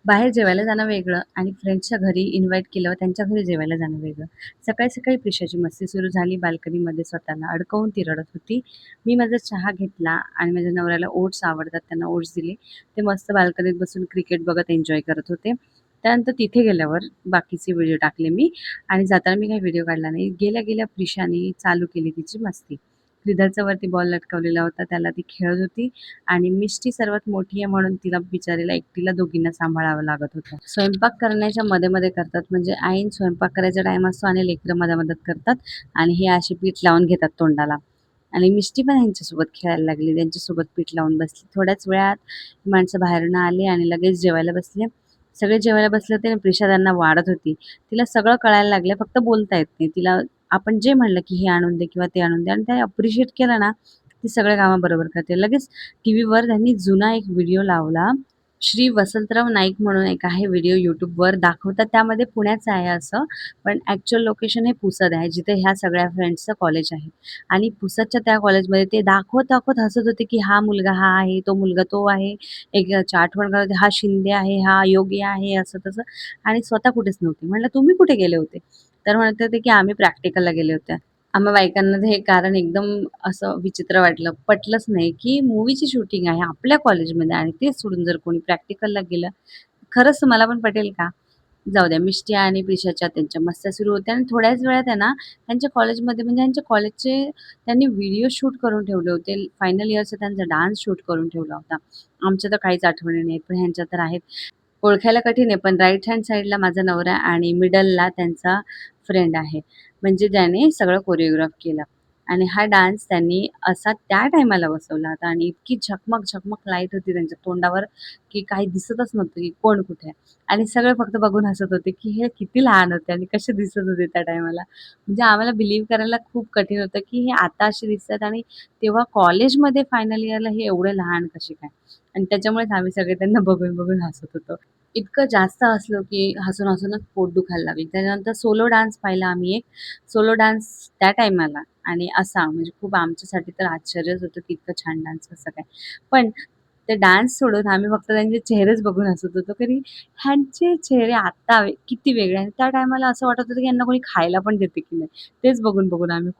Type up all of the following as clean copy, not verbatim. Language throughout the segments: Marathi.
बाहेर जेवायला जाणं वेगळं आणि फ्रेंड्सच्या घरी इन्व्हाईट केलं, त्यांच्या घरी जेवायला जाणं वेगळं. सकाळी-सकाळी प्रिशाची मस्ती सुरू झाली. बाल्कनीमध्ये स्वतःला अडकवून ती रडत होती. मी माझा चहा घेतला आणि माझ्या नवऱ्याला ओट्स आवडतात, त्यांना ओट्स दिले. ते मस्त बाल्कनीत बसून क्रिकेट बघत एन्जॉय करत होते. त्यानंतर तिथे गेल्यावर बाकीचे व्हिडिओ टाकले मी आणि जाताना मी काही व्हिडिओ काढला नाही. गेल्या-गेल्या प्रिशाने चालू केली तिची मस्ती. श्रीधरचा वरती बॉल लटकवलेला होता, त्याला ती खेळत होती आणि मिष्टी सर्वात मोठी आहे म्हणून तिला बिचारीला एकटीला दोघींना सांभाळावं लागत होतं. स्वयंपाक करण्याच्या मध्ये-मध्ये करतात म्हणजे ऐन स्वयंपाक करायचा टाईम असतो आणि लेकरं मधत करतात आणि हे असे पीठ लावून घेतात तोंडाला आणि मिष्टी पण ह्यांच्यासोबत खेळायला लागली. त्यांच्यासोबत पीठ लावून बसली. थोड्याच वेळात माणसं बाहेरून आली आणि लगेच जेवायला बसले. सगळे जेवायला बसले होते आणि प्रिशा त्यांना वाढत होती. तिला सगळं कळायला लागलं, फक्त बोलता येत नाही. तिला आपण जे म्हणलं की हे आणून दे किंवा ते आणून दे आणि ते अप्रिशिएट केलं ना, ती सगळे कामं बरोबर करते. लगेच टीव्हीवर त्यांनी जुना एक व्हिडिओ लावला. श्री वसंतराव नाईक म्हणून एक आहे व्हिडिओ YouTubeवर दाखवतात. त्यामध्ये पुण्याचं आहे असं, पण ॲक्चुअल लोकेशन हे पुसद आहे, जिथे ह्या सगळ्या फ्रेंड्सचं कॉलेज आहे. आणि पुसदच्या त्या कॉलेजमध्ये ते दाखवत-दाखवत हसत होते, की हा मुलगा हा आहे, तो मुलगा तो आहे. एक आठवण करत होते, हा शिंदे आहे, हा योगी आहे, असं-तसं आणि स्वतः कुठेच नव्हते. म्हटलं, "तुम्ही कुठे गेले होते?" तर म्हणत होते, की "आम्ही प्रॅक्टिकलला गेले होते." आम्हा बायकांना हे कारण एकदम असं विचित्र वाटलं. पटलंच नाही, की मूव्हीची शूटिंग आहे आपल्या कॉलेजमध्ये आणि तेच सोडून जर कोणी प्रॅक्टिकलला गेलं, खरंच मला पण पटेल का? जाऊ द्या. मिष्टी आणि प्रिशाच्या त्यांच्या मस्त्या सुरू होत्या आणि थोड्याच वेळात आहे ना, त्यांच्या कॉलेजमध्ये म्हणजे त्यांच्या कॉलेजचे त्यांनी व्हिडिओ शूट करून ठेवले होते. फायनल इयरचा त्यांचा डान्स शूट करून ठेवला होता. आमच्या तर काहीच आठवणी नाहीत, पण ह्यांच्या तर आहेत. ओळखायला कठीण आहे, पण राइट हँड साइडला माझा नवरा आणि मिडलला त्यांचा फ्रेंड आहे. म्हणजे ज्याने सगळं कोरिओग्राफ केलं आणि हा डान्स त्यांनी असा त्या टाईमाला बसवला होता आणि इतकी झकमक लाईट होती त्यांच्या तोंडावर, की काही दिसतच नव्हतं, की कोण कुठे आहे आणि सगळे फक्त बघून हसत होते, की हे किती लहान होते आणि कसे दिसत होते त्या टाईमाला. म्हणजे आम्हाला बिलीव्ह करायला खूप कठीण होतं, की हे आता असे दिसतात आणि तेव्हा कॉलेजमध्ये फायनल इयरला हे एवढे लहान कसे काय? आणि त्याच्यामुळेच आम्ही सगळे त्यांना बघून हसत होतो. इतकं जास्त हसलो, की हसून-हसूनच पोट दुखायला लागलं. त्याच्यानंतर सोलो डान्स पाहिला आम्ही एक. सोलो डान्स त्या टाईमाला आणि असा म्हणजे खूप आमच्यासाठी तर आश्चर्यच होतं, की इतकं छान डान्स कसं काय? पण ते डान्स सोडून आम्ही फक्त त्यांचे चेहरेच बघून हसत होतो, की ह्यांचे चेहरे आता किती वेगळे आणि त्या टाईमाला असं वाटत होतं, की यांना कोणी खायला पण देते की नाही? तेच बघून आम्ही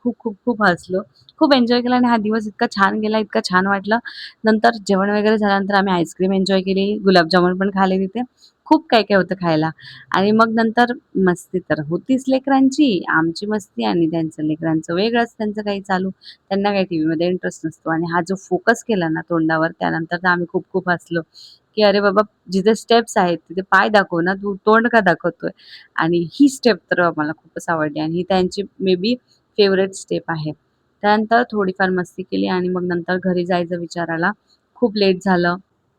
खूप हसलो. खूप एन्जॉय केला आणि हा दिवस इतका छान गेला, इतकं छान वाटलं. नंतर जेवण वगैरे झाल्यानंतर आम्ही आईस्क्रीम एन्जॉय केली, गुलाबजामुन पण खाल्ले तिथे. खूप काय-काय होतं खायला आणि मग नंतर मस्ती तर होतीच लेकरांची, आमची मस्ती आणि त्यांचं लेकरांचं वेगळंच त्यांचं काही चालू. त्यांना काही टीव्हीमध्ये इंटरेस्ट नसतो आणि हा जो फोकस केला ना तोंडावर त्यानंतर तर आम्ही खूप हसलो, की "अरे बाबा, जिथे स्टेप्स आहेत तिथे पाय दाखव ना, तू तोंड का दाखवतोय?" आणि ही स्टेप तर आम्हाला खूपच आवडली आणि ही त्यांची मे बी फेव्हरेट स्टेप आहे. त्यानंतर थोडीफार मस्ती केली आणि मग नंतर घरी जायचा विचार आला. खूप लेट झालं.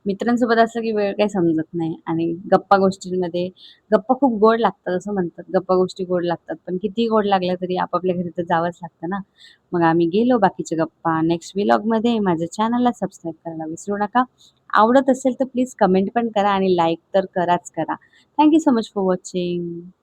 मित्रांसोबत असलं की वेळ काही समजत नाही आणि गप्पा गोष्टींमध्ये गप्पा खूप गोड लागतात असं म्हणतात. गप्पा गोष्टी गोड लागतात. पण कितीही गोड लागल्या तरी आपापल्या घरी तर जावंच लागतं ना. मग आम्ही गेलो बाकीच्या गप्पा. नेक्स्ट व्लॉगमध्ये माझ्या चॅनलला सबस्क्राईब करायला विसरू नका. आवडत असेल तर प्लीज कमेंट पण करा आणि लाईक तर कराच करा. Thank so much for watching.